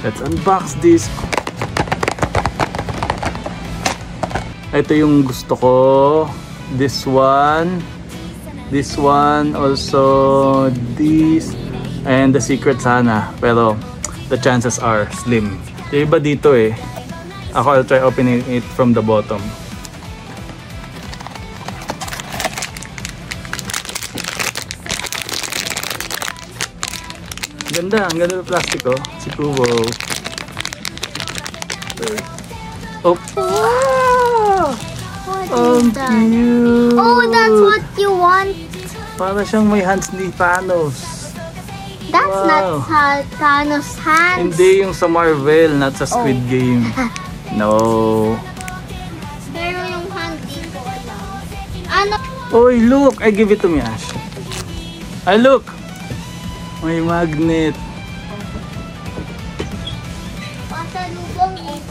Let's unbox this. Ito yung gusto ko. This one. This one. Also this. And the secret sana. Pero the chances are slim. Yung iba dito eh. Ako, I'll try opening it from the bottom. Ganda, ang ganda ng plastic oh. Si Kubo. Oh! Wow! What is that? Cute! Oh, that's what you want. Para siyang may hands ni Thanos. That's Wow. not Thanos' hands. Hindi yung sa Marvel, not sa Squid Game. No. Pero yung hand dito lang. Ano? Oy, look! I give it to me, Ash. Ay, look! May magnet. Pasalubong ito.